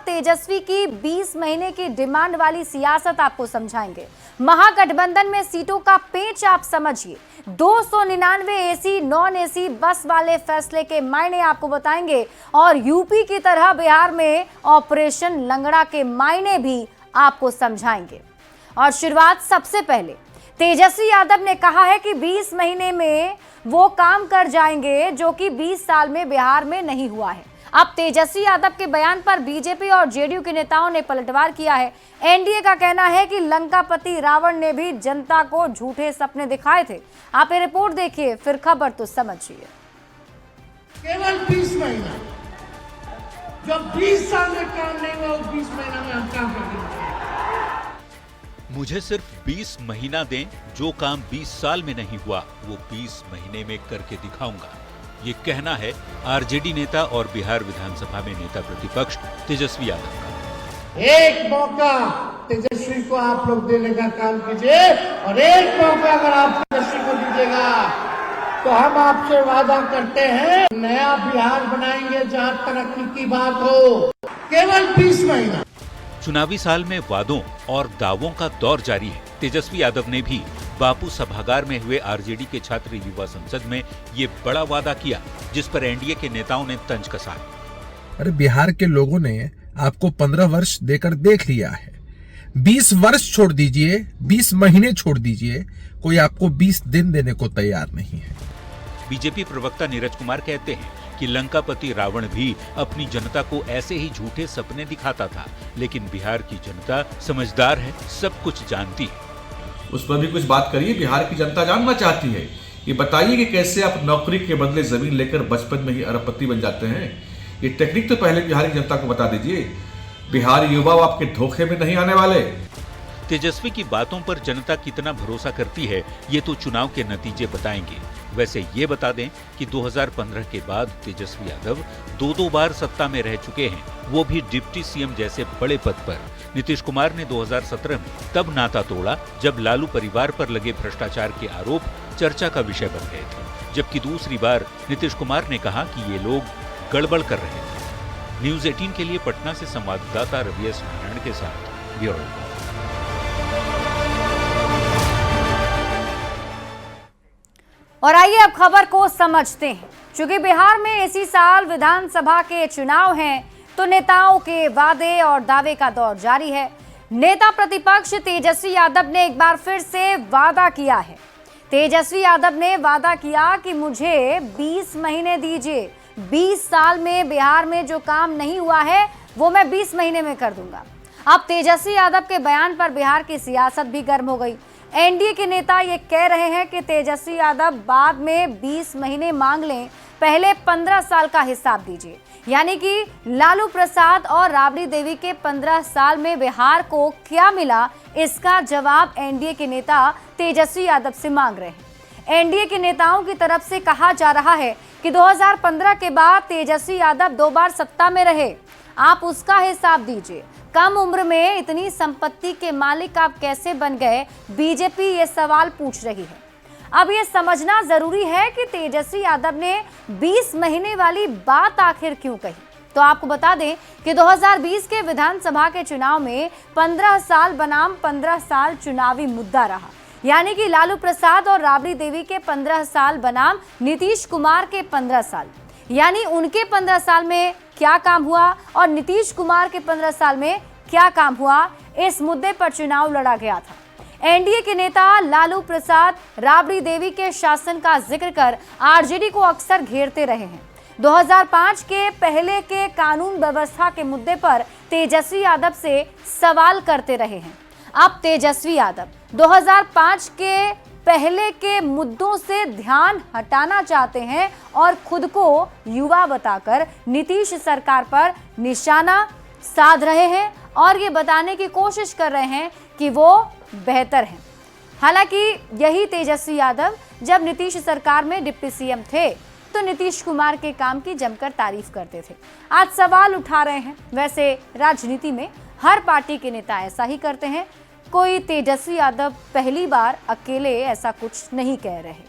तेजस्वी की 20 महीने की डिमांड वाली सियासत आपको समझाएंगे। महागठबंधन में सीटों का पेच आप समझिए। 299 एसी नॉन एसी बस वाले फैसले के मायने आपको बताएंगे और यूपी की तरह बिहार में ऑपरेशन लंगड़ा के मायने भी आपको समझाएंगे। और शुरुआत सबसे पहले तेजस्वी यादव ने कहा है कि 20 महीने में वो काम कर जाएंगे जो कि 20 साल में बिहार में नहीं हुआ है। अब तेजस्वी यादव के बयान पर बीजेपी और जेडीयू के नेताओं ने पलटवार किया है। एनडीए का कहना है कि लंकापति रावण ने भी जनता को झूठे सपने दिखाए थे। आप ये रिपोर्ट देखिए, फिर खबर तो समझिए। केवल 20 महीना, जो 20 साल में काम नहीं हुआ, 20 महीना में हम काम करेंगे। मुझे सिर्फ 20 महीना दें, जो काम 20 साल में नहीं हुआ वो 20 महीने में करके दिखाऊंगा। ये कहना है आरजेडी नेता और बिहार विधानसभा में नेता प्रतिपक्ष तेजस्वी यादव का। एक मौका तेजस्वी को आप लोग देने का काम कीजिए और एक मौका अगर आप तेजस्वी को दीजिएगा तो हम आपसे वादा करते हैं नया बिहार बनाएंगे जहां तरक्की की बात हो। केवल 20 महीना। चुनावी साल में वादों और दावों का दौर जारी है। तेजस्वी यादव ने भी बापू सभागार में हुए आरजेडी के छात्र युवा संसद में ये बड़ा वादा किया, जिस पर एनडीए के नेताओं ने तंज कसा। अरे बिहार के लोगों ने आपको 15 वर्ष देकर देख लिया है। 20 वर्ष छोड़ दीजिए, 20 महीने छोड़ दीजिए, कोई आपको 20 दिन देने को तैयार नहीं है। बीजेपी प्रवक्ता नीरज कुमार कहते हैं कि लंकापति रावण भी अपनी जनता को ऐसे ही झूठे सपने दिखाता था, लेकिन बिहार की जनता समझदार है, सब कुछ जानती है। उस पर भी कुछ बात करिए। बिहार की जनता जानना चाहती है। ये बताइए कि कैसे आप नौकरी के बदले जमीन लेकर बचपन में ही अरबपति बन जाते हैं। ये टेक्निक तो पहले बिहार की जनता को बता दीजिए। बिहारी युवा आपके धोखे में नहीं आने वाले। तेजस्वी की बातों पर जनता कितना भरोसा करती है, ये तो चुनाव के नतीजे बताएंगे। वैसे ये बता दें कि 2015 के बाद तेजस्वी यादव दो बार सत्ता में रह चुके हैं, वो भी डिप्टी सीएम जैसे बड़े पद पर। नीतीश कुमार ने 2017 में तब नाता तोड़ा जब लालू परिवार पर लगे भ्रष्टाचार के आरोप चर्चा का विषय बन गए थे, जबकि दूसरी बार नीतीश कुमार ने कहा कि ये लोग गड़बड़ कर रहे थे। न्यूज़ 18 के लिए पटना से संवाददाता रवि एस नारायण के साथ ब्यूरो रिपोर्ट। और आइए अब खबर को समझते हैं। चूंकि बिहार में इसी साल विधानसभा के चुनाव हैं, तो नेताओं के वादे और दावे का दौर जारी है। नेता प्रतिपक्ष तेजस्वी यादव ने एक बार फिर से वादा किया है। तेजस्वी यादव ने वादा किया कि मुझे 20 महीने दीजिए, 20 साल में बिहार में जो काम नहीं हुआ है वो मैं 20 महीने में कर दूंगा। अब तेजस्वी यादव के बयान पर बिहार की सियासत भी गर्म हो गई। एनडीए के नेता ये कह रहे हैं कि तेजस्वी यादव बाद में 20 महीने मांग लें, पहले 15 साल का हिसाब दीजिए। यानी कि लालू प्रसाद और राबड़ी देवी के 15 साल में बिहार को क्या मिला, इसका जवाब एनडीए के नेता तेजस्वी यादव से मांग रहे हैं। एनडीए के नेताओं की तरफ से कहा जा रहा है कि 2015 के बाद तेजस्वी यादव 2 बार सत्ता में रहे, आप उसका हिसाब दीजिए। कम उम्र में इतनी संपत्ति के मालिक आप कैसे बन गए, बीजेपी ये सवाल पूछ रही है। अब ये समझना जरूरी है कि तेजस्वी यादव ने 20 महीने वाली बात आखिर क्यों कही। तो आपको बता दें कि 2020 के विधानसभा के चुनाव में 15 साल बनाम 15 साल चुनावी मुद्दा रहा। यानी कि लालू प्रसाद और राबड़ी देवी के 15 साल बनाम नीतीश कुमार के 15 साल, यानी उनके 15 साल में क्या काम हुआ और नीतीश कुमार के 15 साल में क्या काम हुआ, इस मुद्दे पर चुनाव लड़ा गया था। एनडीए के नेता लालू प्रसाद राबड़ी देवी के शासन का जिक्र कर आरजेडी को अक्सर घेरते रहे हैं। 2005 के पहले के कानून व्यवस्था के मुद्दे पर तेजस्वी यादव से सवाल करते रहे हैं। अब तेजस्वी यादव 2005 के पहले के मुद्दों से ध्यान हटाना चाहते हैं और खुद को युवा बताकर नीतीश सरकार पर निशाना साध रहे हैं और ये बताने की कोशिश कर रहे हैं कि वो बेहतर हैं। हालांकि यही तेजस्वी यादव जब नीतीश सरकार में डिप्टी सीएम थे तो नीतीश कुमार के काम की जमकर तारीफ करते थे। आज सवाल उठा रहे हैं। वैसे राजनीति में हर पार्टी के नेता ऐसा ही करते हैं, कोई तेजस्वी यादव पहली बार अकेले ऐसा कुछ नहीं कह रहे।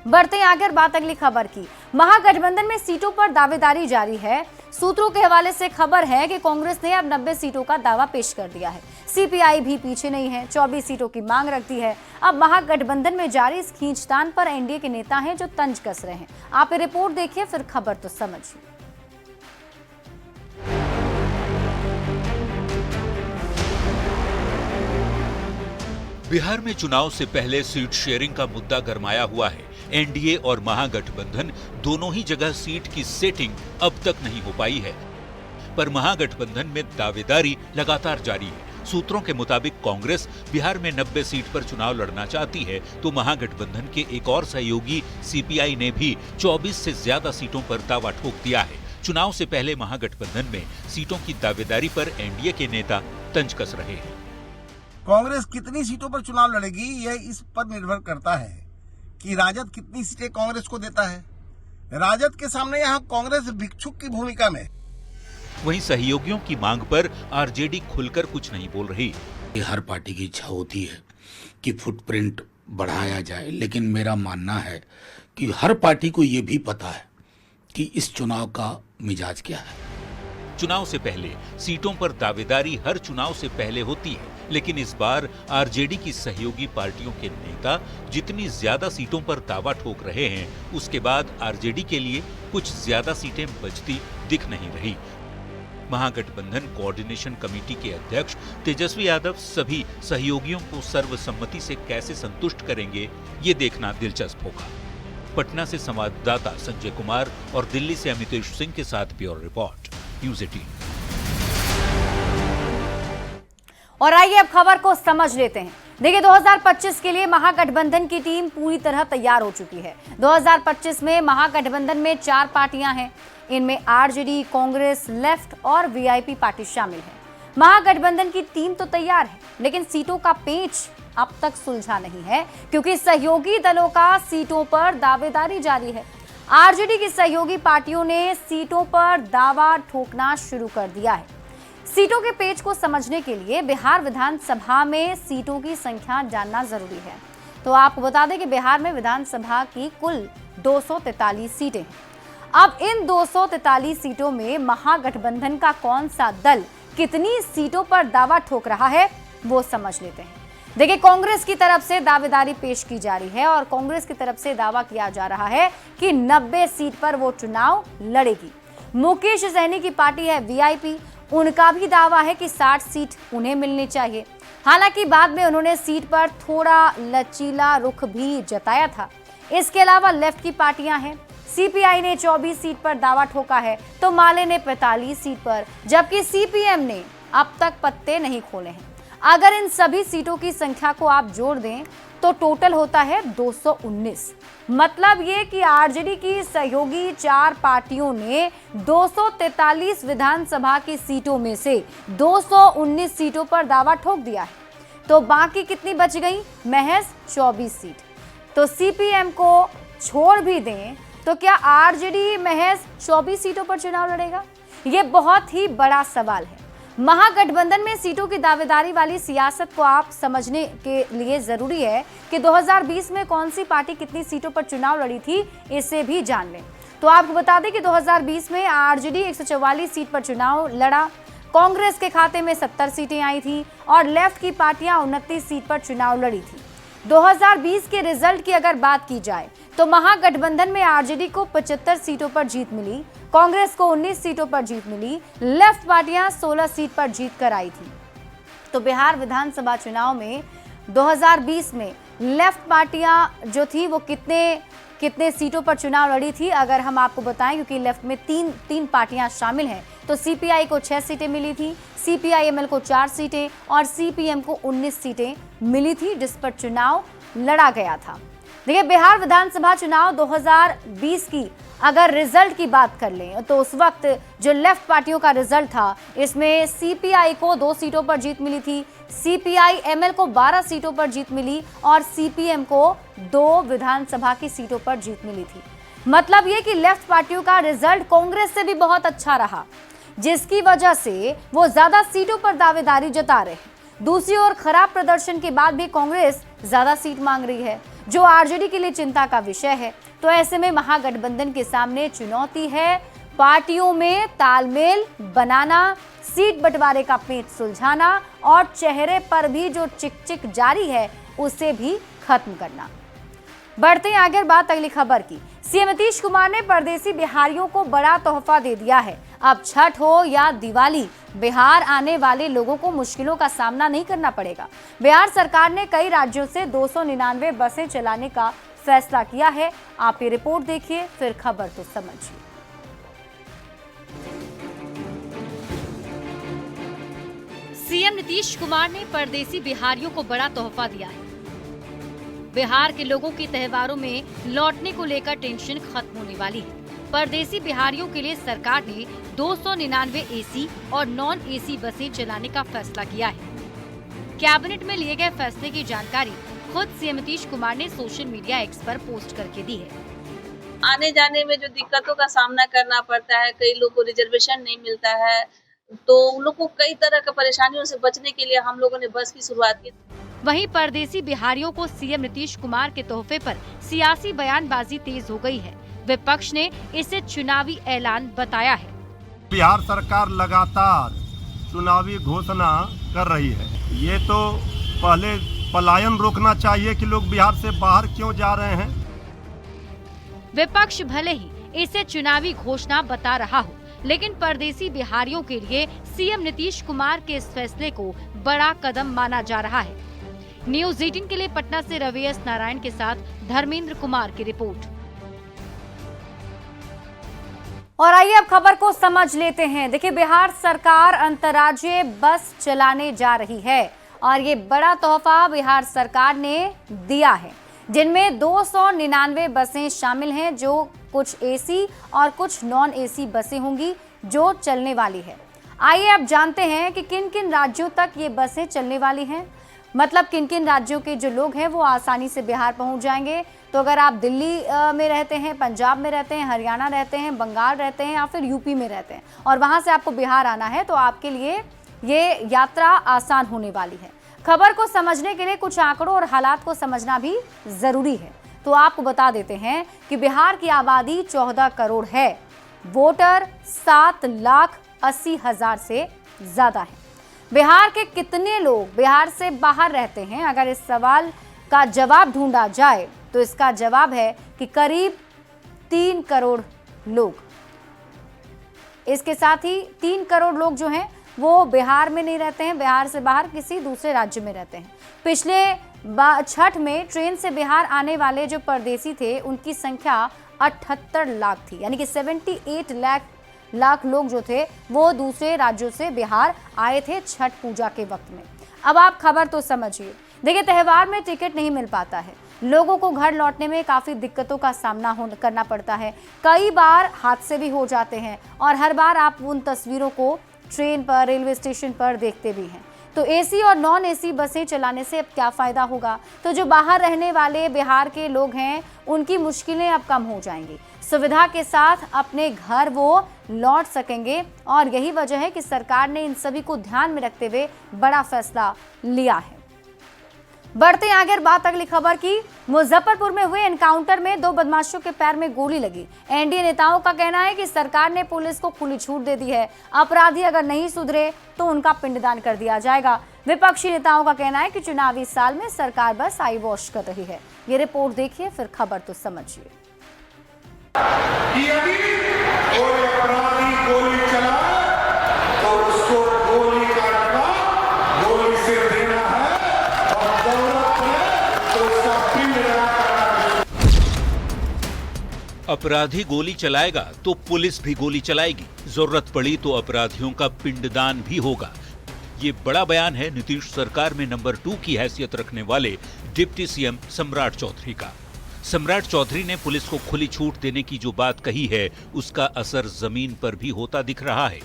बढ़ते हैं आगे बात अगली खबर की। महागठबंधन में सीटों पर दावेदारी जारी है। सूत्रों के हवाले से खबर है कि कांग्रेस ने अब 90 सीटों का दावा पेश कर दिया है। सीपीआई भी पीछे नहीं है, 24 सीटों की मांग रखती है। अब महागठबंधन में जारी इस खींचतान पर एनडीए के नेता हैं जो तंज कस रहे हैं। आप ये रिपोर्ट देखिए, फिर खबर तो समझिए। बिहार में चुनाव से पहले सीट शेयरिंग का मुद्दा गरमाया हुआ है। एनडीए और महागठबंधन दोनों ही जगह सीट की सेटिंग अब तक नहीं हो पाई है, पर महागठबंधन में दावेदारी लगातार जारी है। सूत्रों के मुताबिक कांग्रेस बिहार में 90 सीट पर चुनाव लड़ना चाहती है, तो महागठबंधन के एक और सहयोगी सीपीआई ने भी 24 से ज्यादा सीटों पर दावा ठोक दिया है। चुनाव से पहले महागठबंधन में सीटों की दावेदारी पर एनडीए के नेता तंज कस रहे हैं। कांग्रेस कितनी सीटों पर चुनाव लड़ेगी, यह इस पर निर्भर करता है कि राजद कितनी सीटें कांग्रेस को देता है। राजद के सामने यहाँ कांग्रेस भिक्षुक की भूमिका में। वहीं सहयोगियों की मांग पर आरजेडी खुलकर कुछ नहीं बोल रही। हर पार्टी की इच्छा होती है कि फुटप्रिंट बढ़ाया जाए, लेकिन मेरा मानना है कि हर पार्टी को ये भी पता है कि इस चुनाव का मिजाज क्या है। चुनाव से पहले सीटों पर दावेदारी हर चुनाव से पहले होती है, लेकिन इस बार आरजेडी की सहयोगी पार्टियों के नेता जितनी ज्यादा सीटों पर दावा ठोक रहे हैं, उसके बाद आरजेडी के लिए कुछ ज्यादा सीटें बचती दिख नहीं रही। महागठबंधन कोऑर्डिनेशन कमेटी के अध्यक्ष तेजस्वी यादव सभी सहयोगियों को सर्वसम्मति से कैसे संतुष्ट करेंगे, ये देखना दिलचस्प होगा। पटना से संवाददाता संजय कुमार और दिल्ली से अमितेश सिंह के साथ ब्यूरो रिपोर्ट, न्यूज़ 18। और आइए अब खबर को समझ लेते हैं। देखिए, 2025 के लिए महागठबंधन की टीम पूरी तरह तैयार हो चुकी है। 2025 में महागठबंधन में 4 पार्टियां हैं। इनमें आरजेडी, कांग्रेस, लेफ्ट और वीआईपी पार्टी शामिल है। महागठबंधन की टीम तो तैयार है, लेकिन सीटों का पेच अब तक सुलझा नहीं है, क्योंकि सहयोगी दलों का सीटों पर दावेदारी जारी है। आरजेडी की सहयोगी पार्टियों ने सीटों पर दावा ठोकना शुरू कर दिया है। सीटों के पेच को समझने के लिए बिहार विधानसभा में सीटों की संख्या जानना जरूरी है। तो आपको बता दें कि बिहार में विधानसभा की कुल 243 सीटें हैं। अब इन 243 सीटों में महागठबंधन का कौन सा दल कितनी सीटों पर दावा ठोक रहा है, वो समझ लेते हैं। देखिए, कांग्रेस की तरफ से दावेदारी पेश की जा रही है और कांग्रेस की तरफ से दावा किया जा रहा है कि 90 सीट पर वो चुनाव लड़ेगी। मुकेश सहनी की पार्टी है वीआईपी, उनका भी दावा है कि 60 सीट उन्हें मिलनी चाहिए। हालांकि बाद में उन्होंने सीट पर थोड़ा लचीला रुख भी जताया था। इसके अलावा लेफ्ट की पार्टियां हैं। सीपीआई ने 24 सीट पर दावा ठोका है, तो माले ने 45 सीट पर, जबकि सीपीएम ने अब तक पत्ते नहीं खोले हैं। अगर इन सभी सीटों की संख्या को आप जोड़ दें तो टोटल होता है 219। मतलब ये कि आरजेडी की सहयोगी 4 पार्टियों ने 243 विधानसभा की सीटों में से 219 सीटों पर दावा ठोक दिया है। तो बाकी कितनी बच गई? महज 24 सीट। तो सीपीएम को छोड़ भी दें तो क्या आरजेडी महज 24 सीटों पर चुनाव लड़ेगा? ये बहुत ही बड़ा सवाल है। महागठबंधन में सीटों की दावेदारी वाली सियासत को आप समझने के लिए जरूरी है कि 2020 में कौन सी पार्टी कितनी सीटों पर चुनाव लड़ी थी, इसे भी जान लें। तो आपको बता दें कि 2020 में आरजेडी 144 सीट पर चुनाव लड़ा, कांग्रेस के खाते में 70 सीटें आई थी और लेफ्ट की पार्टियां 29 सीट पर चुनाव लड़ी थी। 2020 के रिजल्ट की अगर बात की जाए तो महागठबंधन में आरजेडी को 75 सीटों पर जीत मिली, कांग्रेस को 19 सीटों पर जीत मिली, लेफ्ट पार्टियां 16 सीट पर जीत कर आई थी। तो बिहार विधानसभा चुनाव में 2020 में लेफ्ट पार्टियां जो थी वो कितने सीटों पर चुनाव लड़ी थी, अगर हम आपको बताएं, क्योंकि लेफ्ट में तीन पार्टियां शामिल हैं, तो सीपीआई को 6 सीटें मिली थी, सीपीआईएमएल को 4 सीटें और सीपीएम को 19 सीटें मिली थी, जिस पर चुनाव लड़ा गया था। देखिए, बिहार विधानसभा चुनाव 2020 की अगर रिजल्ट की बात कर लें तो उस वक्त जो लेफ्ट पार्टियों का रिजल्ट था, इसमें सीपीआई को 2 सीटों पर जीत मिली थी, सीपीआईएमएल को 12 सीटों पर जीत मिली और सीपीएम को 2 विधानसभा की सीटों पर जीत मिली थी। मतलब ये कि लेफ्ट पार्टियों का रिजल्ट कांग्रेस से भी बहुत अच्छा रहा, जिसकी वजह से वो ज्यादा सीटों पर दावेदारी जता रहे हैं। दूसरी ओर खराब प्रदर्शन के बाद भी कांग्रेस ज्यादा सीट मांग रही है, जो आरजेडी के लिए चिंता का विषय है। तो ऐसे में महागठबंधन के सामने चुनौती है पार्टियों में तालमेल बनाना, सीट बंटवारे का पेच सुलझाना और चेहरे पर भी जो चिक जारी है उसे भी खत्म करना। बढ़ते हैं आगे बात अगली खबर की। सीएम नीतीश कुमार ने परदेसी बिहारियों को बड़ा तोहफा दे दिया है। अब छठ हो या दिवाली, बिहार आने वाले लोगों को मुश्किलों का सामना नहीं करना पड़ेगा। बिहार सरकार ने कई राज्यों से 299 बसें चलाने का फैसला किया है। आप ये रिपोर्ट देखिए, फिर खबर तो समझिए। सीएम नीतीश कुमार ने परदेसी बिहारियों को बड़ा तोहफा दिया है। बिहार के लोगों की त्योहारों में लौटने को लेकर टेंशन खत्म होने वाली है। परदेसी बिहारियों के लिए सरकार ने 299 एसी और नॉन एसी बसें चलाने का फैसला किया है। कैबिनेट में लिए गए फैसले की जानकारी खुद सीएम नीतीश कुमार ने सोशल मीडिया एक्स पर पोस्ट करके दी है। आने जाने में जो दिक्कतों का सामना करना पड़ता है, कई लोगों को रिजर्वेशन नहीं मिलता है, तो उन लोगों को कई तरह की परेशानियों से बचने के लिए हम लोगों ने बस की शुरुआत की। वहीं परदेसी बिहारियों को सीएम नीतीश कुमार के तोहफे पर सियासी बयानबाजी तेज हो गई है। विपक्ष ने इसे चुनावी ऐलान बताया है। बिहार सरकार लगातार चुनावी घोषणा कर रही है। ये तो पहले पलायन रोकना चाहिए कि लोग बिहार से बाहर क्यों जा रहे हैं। विपक्ष भले ही इसे चुनावी घोषणा बता रहा हो, लेकिन परदेसी बिहारियों के लिए सीएम नीतीश कुमार के इस फैसले को बड़ा कदम माना जा रहा है। न्यूज़ 18 के लिए पटना से रवि नारायण के साथ धर्मेंद्र कुमार की रिपोर्ट। और आइए अब खबर को समझ लेते हैं। देखिए, बिहार सरकार अंतर्राज्यीय बस चलाने जा रही है और ये बड़ा तोहफा बिहार सरकार ने दिया है, जिनमें 299 बसें शामिल हैं, जो कुछ एसी और कुछ नॉन एसी बसें होंगी जो चलने वाली है। आइए अब जानते हैं कि किन किन राज्यों तक ये बसें चलने वाली हैं, मतलब किन किन राज्यों के जो लोग हैं वो आसानी से बिहार पहुंच जाएंगे। तो अगर आप दिल्ली में रहते हैं, पंजाब में रहते हैं, हरियाणा रहते हैं, बंगाल रहते हैं या फिर यूपी में रहते हैं और वहां से आपको बिहार आना है, तो आपके लिए ये यात्रा आसान होने वाली है। खबर को समझने के लिए कुछ आंकड़ों और हालात को समझना भी जरूरी है। तो आपको बता देते हैं कि बिहार की आबादी 14 करोड़ है, वोटर 7,80,000 से ज्यादा है। बिहार के कितने लोग बिहार से बाहर रहते हैं, अगर इस सवाल का जवाब ढूंढा जाए तो इसका जवाब है कि करीब 3 करोड़ लोग। इसके साथ ही 3 करोड़ लोग जो हैं वो बिहार में नहीं रहते हैं, बिहार से बाहर किसी दूसरे राज्य में रहते हैं। पिछले छठ में ट्रेन से बिहार आने वाले जो परदेसी थे उनकी संख्या 78 लाख थी, यानी कि 78 लाख लोग जो थे वो दूसरे राज्यों से बिहार आए थे छठ पूजा के वक्त में। अब आप खबर तो समझिए। देखिए, त्योहार में टिकट नहीं मिल पाता है, लोगों को घर लौटने में काफ़ी दिक्कतों का सामना करना पड़ता है, कई बार हादसे भी हो जाते हैं और हर बार आप उन तस्वीरों को ट्रेन पर, रेलवे स्टेशन पर देखते भी हैं। तो एसी और नॉन एसी बसें चलाने से अब क्या फ़ायदा होगा? तो जो बाहर रहने वाले बिहार के लोग हैं उनकी मुश्किलें अब कम हो जाएंगी, सुविधा के साथ अपने घर वो लौट सकेंगे और यही वजह है कि सरकार ने इन सभी को ध्यान में रखते हुए बड़ा फैसला लिया है। बढ़ते हैं आगे बात अगली खबर की। मुजफ्फरपुर में हुए एनकाउंटर में 2 बदमाशों के पैर में गोली लगी। एनडीए नेताओं का कहना है कि सरकार ने पुलिस को खुली छूट दे दी है, अपराधी अगर नहीं सुधरे तो उनका पिंडदान कर दिया जाएगा। विपक्षी नेताओं का कहना है कि चुनावी साल में सरकार बस आई वॉश कर रही है। ये रिपोर्ट देखिए, फिर खबर तो समझिए। अपराधी गोली चलाएगा तो पुलिस भी गोली चलाएगी, जरूरत पड़ी तो अपराधियों का पिंडदान भी होगा। ये बड़ा बयान है नीतीश सरकार में नंबर 2 की हैसियत रखने वाले डिप्टी सीएम सम्राट चौधरी का। सम्राट चौधरी ने पुलिस को खुली छूट देने की जो बात कही है उसका असर जमीन पर भी होता दिख रहा है।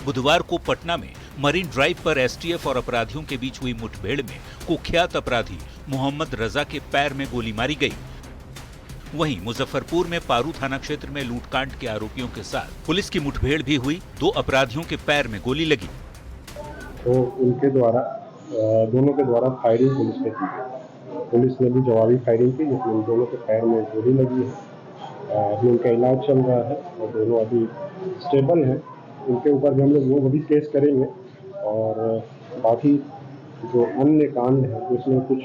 बुधवार को पटना में मरीन ड्राइव पर एसटीएफ और अपराधियों के बीच हुई मुठभेड़ में कुख्यात अपराधी मोहम्मद रजा के पैर में गोली मारी गई। वहीं मुजफ्फरपुर में पारू थाना क्षेत्र में लूटकांड के आरोपियों के साथ पुलिस की मुठभेड़ भी हुई। 2 अपराधियों के पैर में गोली लगी तो उनके द्वारा दोनों के द्वारा फायरिंग पुलिस ने की। पुलिस ने भी जवाबी फायरिंग की, जिसमें दोनों के पैर में गोली लगी है अभी उनका इलाज चल रहा है और दोनों अभी स्टेबल हैं। उनके ऊपर भी हम लोग वो भी केस करेंगे और बाकी जो अन्य कांड है उसमें कुछ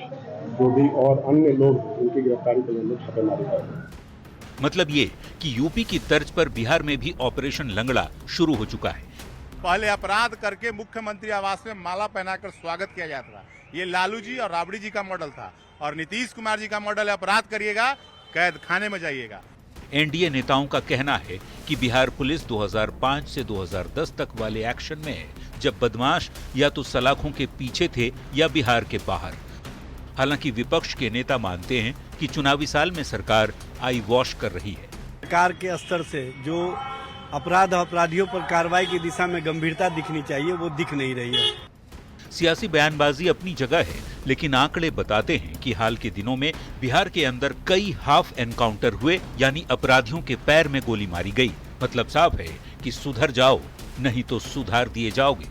जो भी और अन्य लोग हैं उनकी गिरफ्तारी के लिए हम लोग छापेमारी करेंगे। मतलब ये कि यूपी की तर्ज पर बिहार में भी ऑपरेशन लंगड़ा शुरू हो चुका है। पहले अपराध करके मुख्यमंत्री आवास में माला पहनाकर स्वागत किया जाता था। ये लालू जी और राबड़ी जी का मॉडल था और नीतीश कुमार जी का मॉडल है अपराध करिएगा कैद खाने में जाइएगा। एनडीए नेताओं का कहना है कि बिहार पुलिस 2005 से 2010 तक वाले एक्शन में है, जब बदमाश या तो सलाखों के पीछे थे या बिहार के बाहर। हालांकि विपक्ष के नेता मानते हैं कि चुनावी साल में सरकार आई वॉश कर रही है। सरकार के स्तर से जो अपराधियों पर कार्रवाई की दिशा में गंभीरता दिखनी चाहिए वो दिख नहीं रही है। सियासी बयानबाजी अपनी जगह है, लेकिन आंकड़े बताते हैं कि हाल के दिनों में बिहार के अंदर कई हाफ एनकाउंटर हुए, यानी अपराधियों के पैर में गोली मारी गई। मतलब साफ है कि सुधर जाओ नहीं तो सुधार दिए जाओगे।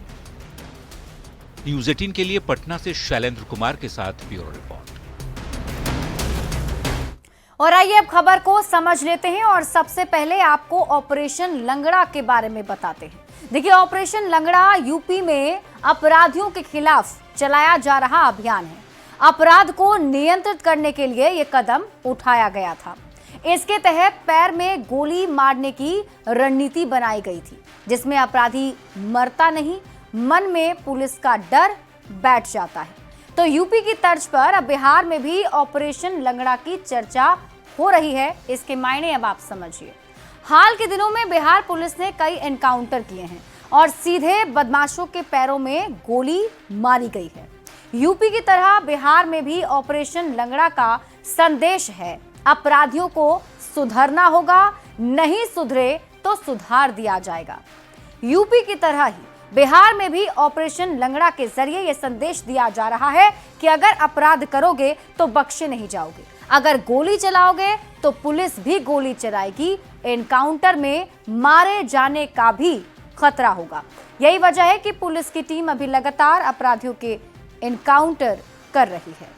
न्यूज़ 18 के लिए पटना से शैलेंद्र कुमार के साथ ब्यूरो रिपोर्ट। और आइए अब खबर को समझ लेते हैं और सबसे पहले आपको ऑपरेशन लंगड़ा के बारे में बताते हैं। देखिए, ऑपरेशन लंगड़ा यूपी में अपराधियों के खिलाफ चलाया जा रहा अभियान है। अपराध को नियंत्रित करने के लिए यह कदम उठाया गया था। इसके तहत पैर में गोली मारने की रणनीति बनाई गई थी, जिसमें अपराधी मरता नहीं, मन में पुलिस का डर बैठ जाता है। तो यूपी की तर्ज पर अब बिहार में भी ऑपरेशन लंगड़ा की चर्चा हो रही है। इसके मायने अब आप समझिए। हाल के दिनों में बिहार पुलिस ने कई एनकाउंटर किए हैं और सीधे बदमाशों के पैरों में गोली मारी गई है। यूपी की तरह बिहार में भी ऑपरेशन लंगड़ा का संदेश है, अपराधियों को सुधरना होगा, नहीं सुधरे तो सुधार दिया जाएगा। यूपी की तरह ही बिहार में भी ऑपरेशन लंगड़ा के जरिए यह संदेश दिया जा रहा है कि अगर अपराध करोगे तो बख्शे नहीं जाओगे, अगर गोली चलाओगे तो पुलिस भी गोली चलाएगी, एनकाउंटर में मारे जाने का भी खतरा होगा। यही वजह है कि पुलिस की टीम अभी लगातार अपराधियों के एनकाउंटर कर रही है।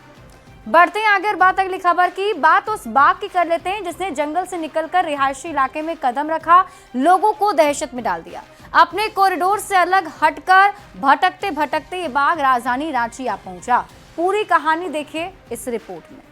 बढ़ते हैं आगे और बात अगली खबर की। बात उस बाघ की कर लेते हैं जिसने जंगल से निकलकर रिहायशी इलाके में कदम रखा, लोगों को दहशत में डाल दिया। अपने कॉरिडोर से अलग हटकर भटकते भटकते ये बाघ राजधानी रांची आ पहुंचा। पूरी कहानी देखिए इस रिपोर्ट में।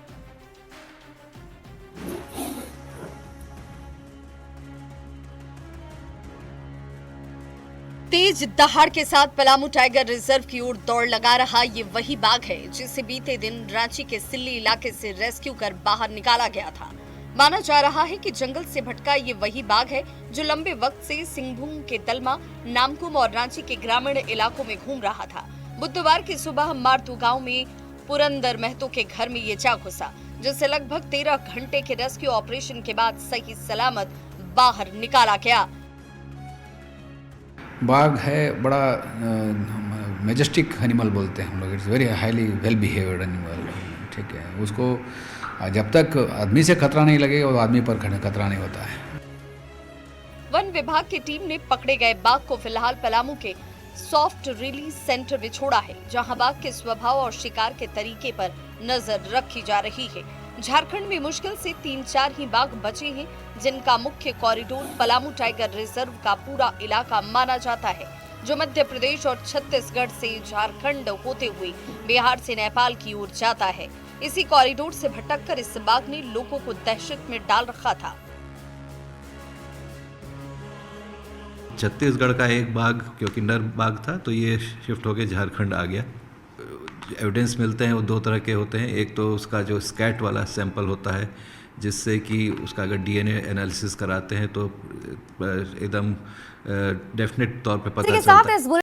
तेज दहाड़ के साथ पलामू टाइगर रिजर्व की ओर दौड़ लगा रहा ये वही बाघ है जिसे बीते दिन रांची के सिल्ली इलाके से रेस्क्यू कर बाहर निकाला गया था। माना जा रहा है कि जंगल से भटका ये वही बाघ है जो लंबे वक्त से सिंहभूम के दलमा, नामकुम और रांची के ग्रामीण इलाकों में घूम रहा था। बुधवार की सुबह मारतू गांव में पुरंदर महतो के घर में ये जा घुसा, जिसे लगभग 13 घंटे के रेस्क्यू ऑपरेशन के बाद सही सलामत बाहर निकाला गया। बाघ है बड़ा मेजेस्टिक एनिमल बोलते हैं हम लोग। It's very highly well behaved animal. ठीक है, उसको जब तक आदमी से खतरा नहीं लगेगा वो आदमी पर खतरा नहीं होता है। वन विभाग की टीम ने पकड़े गए बाघ को फिलहाल पलामू के सॉफ्ट रिलीज सेंटर में छोड़ा है, जहां बाघ के स्वभाव और शिकार के तरीके पर नजर रखी जा रही है। झारखंड में मुश्किल से 3-4 ही बाघ बचे हैं, जिनका मुख्य कॉरिडोर पलामू टाइगर रिजर्व का पूरा इलाका माना जाता है, जो मध्य प्रदेश और छत्तीसगढ़ से झारखंड होते हुए बिहार से नेपाल की ओर जाता है। इसी कॉरिडोर से भटककर इस बाघ ने लोगों को दहशत में डाल रखा था। छत्तीसगढ़ का एक बाघ क्योंकि नर बाघ था तो ये शिफ्ट होकर झारखंड आ गया। एविडेंस मिलते हैं वो 2 तरह के होते हैं। एक तो उसका जो स्कैट वाला सैंपल होता है, जिससे कि उसका अगर डीएनए एनालिसिस कराते हैं तो एकदम डेफिनेट तौर पे पता चलता है।